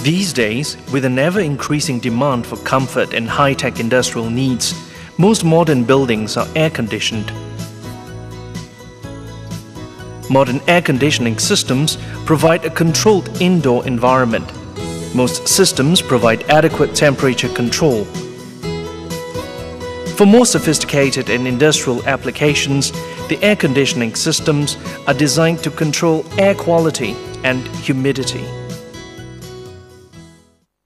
These days, with an ever-increasing demand for comfort and high-tech industrial needs, most modern buildings are air-conditioned. Modern air conditioning systems provide a controlled indoor environment. Most systems provide adequate temperature control. For more sophisticated and industrial applications, the air conditioning systems are designed to control air quality and humidity.